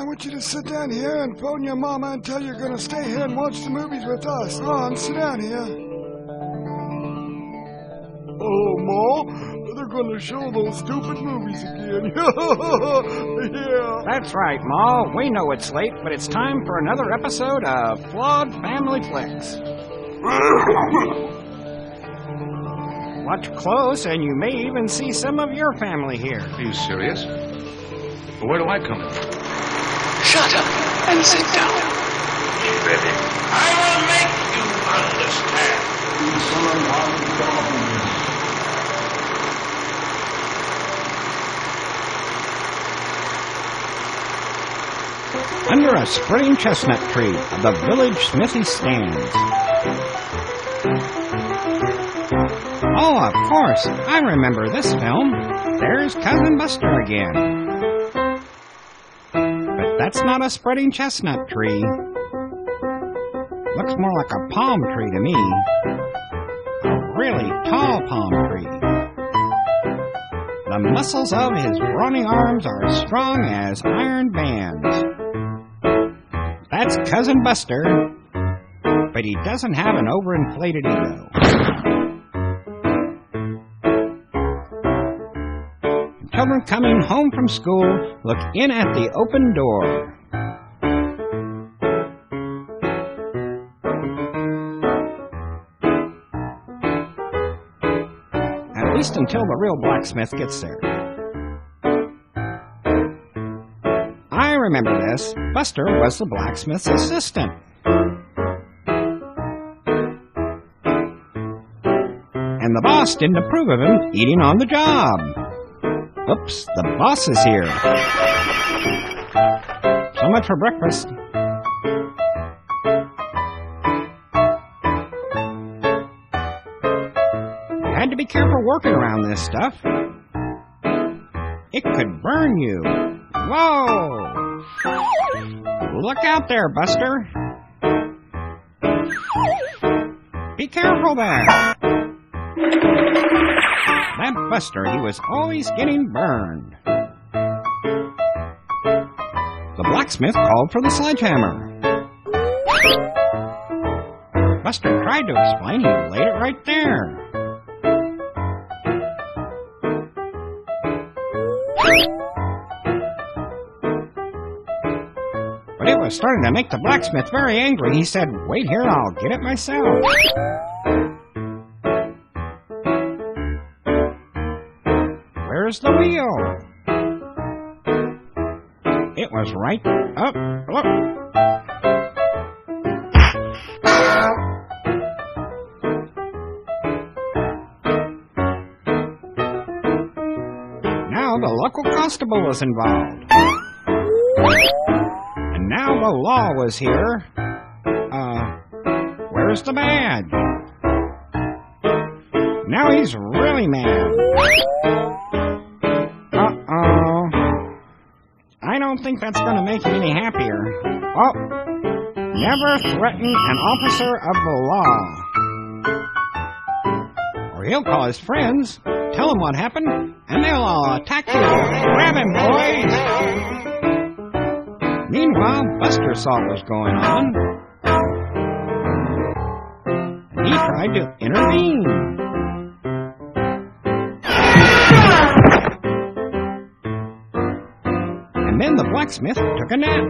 I want you to sit down here and phone your mama and tell you're gonna stay here and watch the movies with us. Come on, sit down here. Oh, Ma, they're gonna show those stupid movies again. Yeah. That's right, Ma. We know it's late, but it's time for another episode of Flawed Family Flicks. Watch close, and you may even see some of your family here. Are you serious? Well, where do I come in? Shut up and sit down. Ready? I will make you understand. Under a spreading chestnut tree, the village smithy stands. Oh, of course, I remember this film. There's Cousin Buster again. But that's not a spreading chestnut tree. Looks more like a palm tree to me. A really tall palm tree. The muscles of his brawny arms are as strong as iron bands. That's Cousin Buster, but he doesn't have an overinflated ego. Children coming home from school look in at the open door. At least until the real blacksmith gets there. I remember this. Buster was the blacksmith's assistant. And the boss didn't approve of him eating on the job. Oops, the boss is here. So much for breakfast. You had to be careful working around this stuff. It could burn you. Whoa! Look out there, Buster. Be careful there. That Buster, he was always getting burned. The blacksmith called for the sledgehammer. Buster tried to explain he laid it right there. But it was starting to make the blacksmith very angry. He said, "Wait here, I'll get it myself." Where's the wheel? It was right up. Look. Now the local constable was involved. And now the law was here. Where's the badge? Now he's really mad. I don't think that's going to make you any happier. Oh, never threaten an officer of the law. Or he'll call his friends, tell them what happened, and they'll all attack you. Grab him, boys! Meanwhile, Buster saw what was going on. And he tried to intervene. And then the blacksmith took a nap.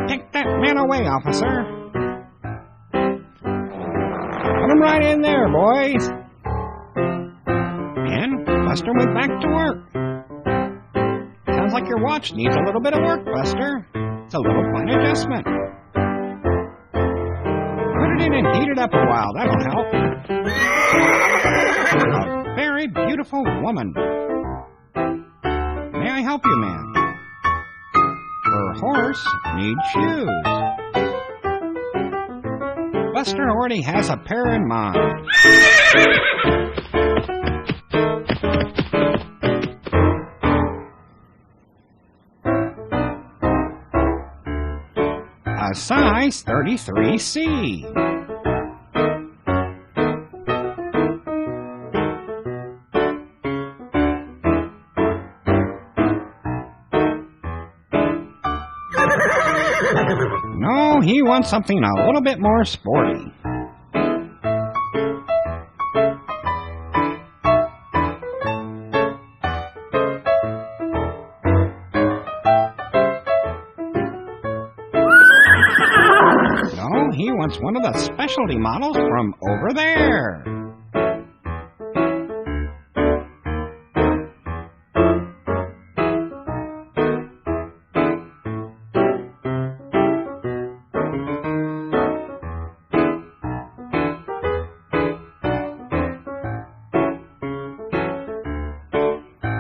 Take that man away, officer. Put him right in there, boys. And Buster went back to work. Sounds like your watch needs a little bit of work, Buster. It's a little fine adjustment. Put it in and heat it up a while. That'll help. A very beautiful woman. May I help you, ma'am? Her horse needs shoes. Buster already has a pair in mind. A size 33C. he wants something a little bit more sporty. No, he wants one of the specialty models from over there.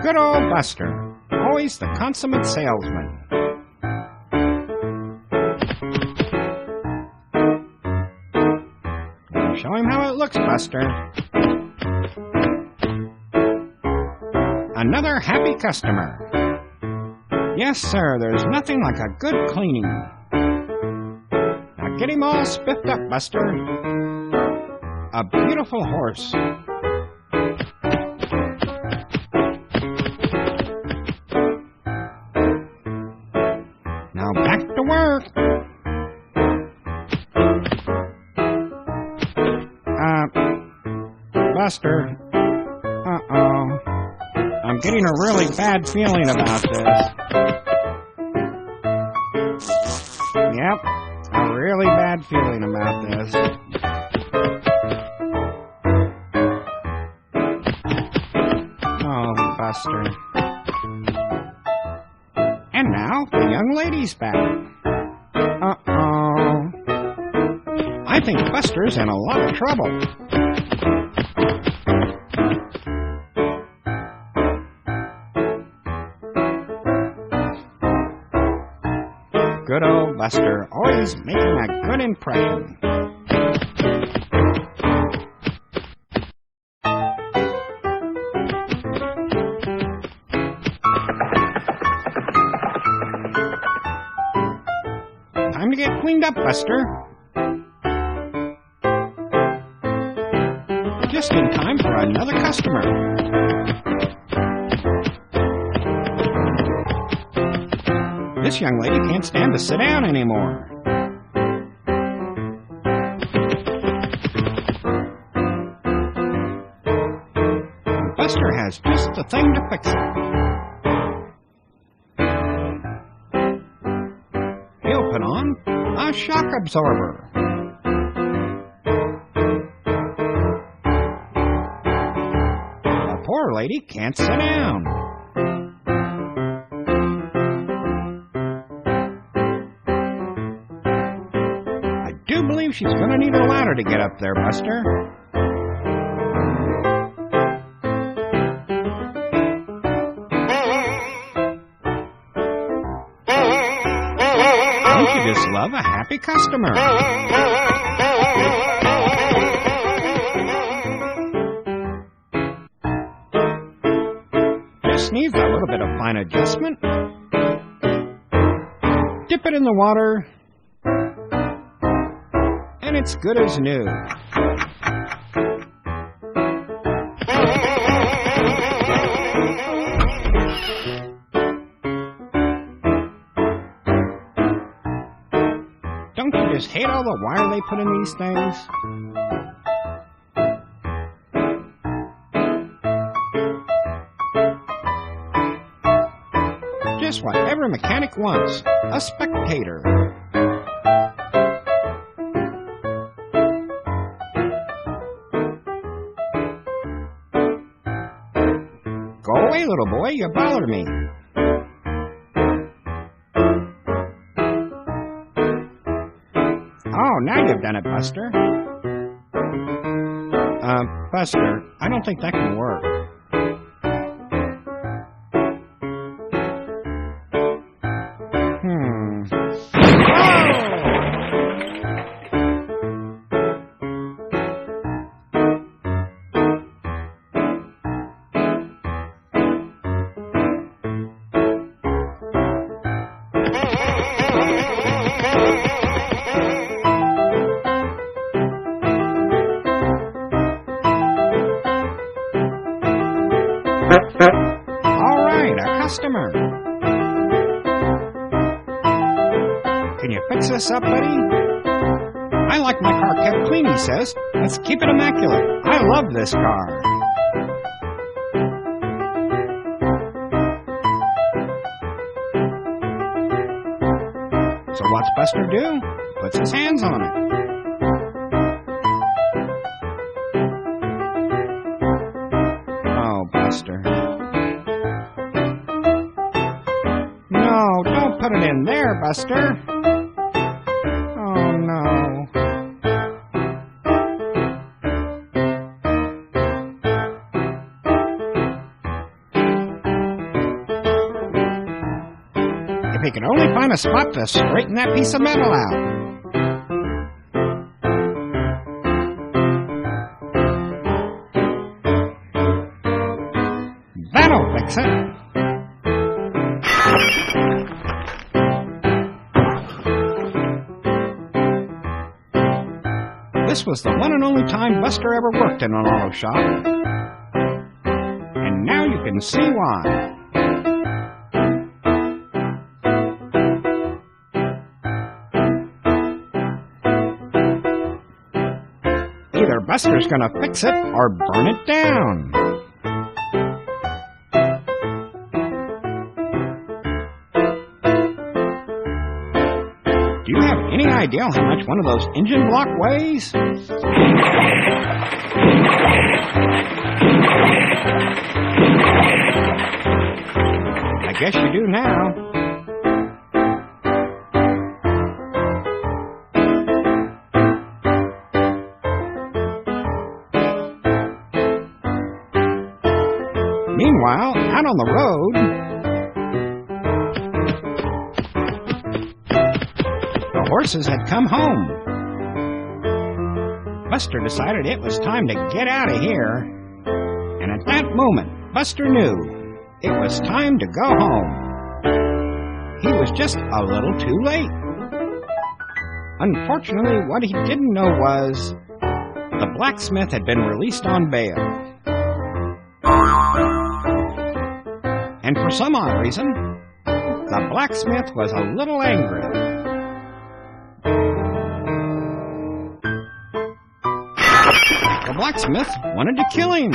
Good old Buster, always the consummate salesman. Show him how it looks, Buster. Another happy customer. Yes, sir, there's nothing like a good cleaning. Now get him all spiffed up, Buster. A beautiful horse. Now back to work. Buster. Uh-oh. I'm getting a really bad feeling about this. Yep, a really bad feeling about this. Oh, Buster. And now, the young lady's back. Uh-oh. I think Buster's in a lot of trouble. Good old Buster, always making a good impression. Time to get cleaned up, Buster. Just in time for another customer. This young lady can't stand to sit down anymore. And Buster has just the thing to fix it. He'll put on a shock absorber. The poor lady can't sit down. I do believe she's going to need a ladder to get up there, Buster. Don't you just love a happy customer? Just needs a little bit of fine adjustment. Dip it in the water. And it's good as new. Don't you just hate all the wire they put in these things? Just what every mechanic wants, a spectator. Go away, little boy, you bother me. Oh, now you've done it, Buster. Buster, I don't think that can work. All right, a customer. Can you fix fix this up, buddy? I like my car kept clean, he says. Let's keep it immaculate. I love this car. So what's Buster do? Puts his hands on it. Oh, Buster. No, don't put it in there, Buster. Oh, no. If he could only find a spot to straighten that piece of metal out. That'll fix it. This was the one and only time Buster ever worked in an auto shop. And now you can see why. Either Buster's gonna fix it or burn it down. Do you have any idea how much one of those engine block weighs? I guess you do now. Meanwhile, out on the road, the horses had come home. Buster decided it was time to get out of here, and at that moment, Buster knew it was time to go home. He was just a little too late. Unfortunately, what he didn't know was the blacksmith had been released on bail. And for some odd reason, the blacksmith was a little angry. The blacksmith wanted to kill him.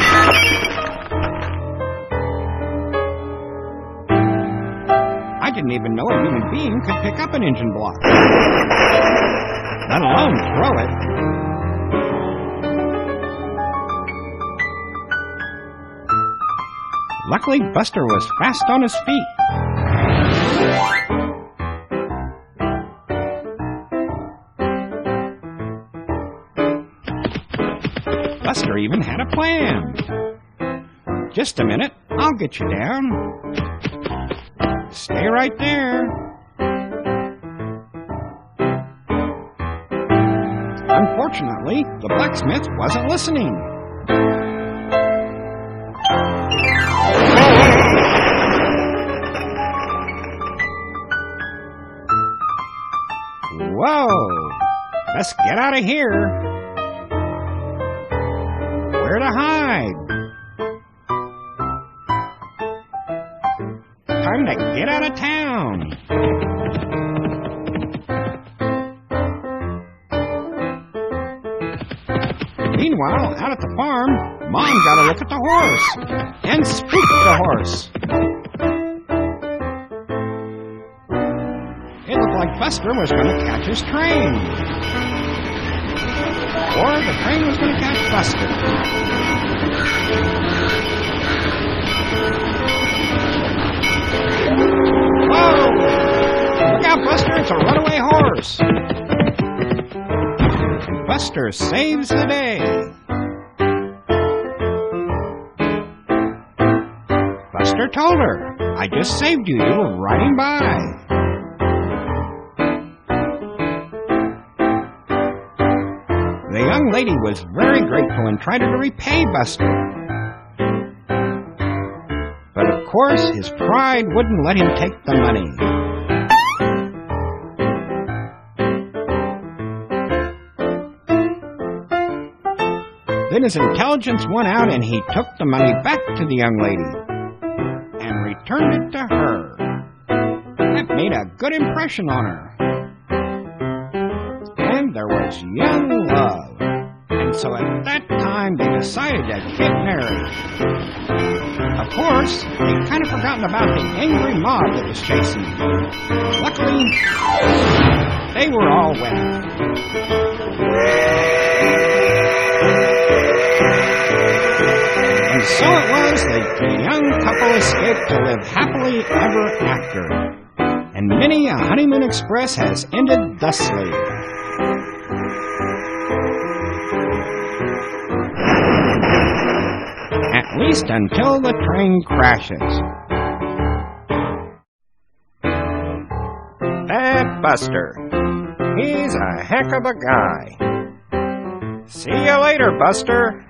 I didn't even know a human being could pick up an engine block, let alone throw it. Luckily, Buster was fast on his feet. Buster even had a plan. Just a minute, I'll get you down. Stay right there. Unfortunately, the blacksmith wasn't listening. Whoa! Let's get out of here. Where to hide? Time to get out of town. Meanwhile, out at the farm, Mom got a look at the horse and spooked the horse. It looked like Buster was going to catch his train. Or the train was going to catch Buster. Whoa! Look out, Buster, it's a runaway horse. And Buster saves the day. Buster told her, I just saved you, you were riding by. The young lady was very grateful and tried to repay Buster. But of course, his pride wouldn't let him take the money. Then his intelligence won out and he took the money back to the young lady and returned it to her. That made a good impression on her. there was young love. And so at that time, they decided to get married. Of course, they'd kind of forgotten about the angry mob that was chasing them. Luckily, they were all wet. And so it was that the young couple escaped to live happily ever after. And many a honeymoon express has ended thusly. At least until the train crashes. That Buster, he's a heck of a guy. See you later, Buster.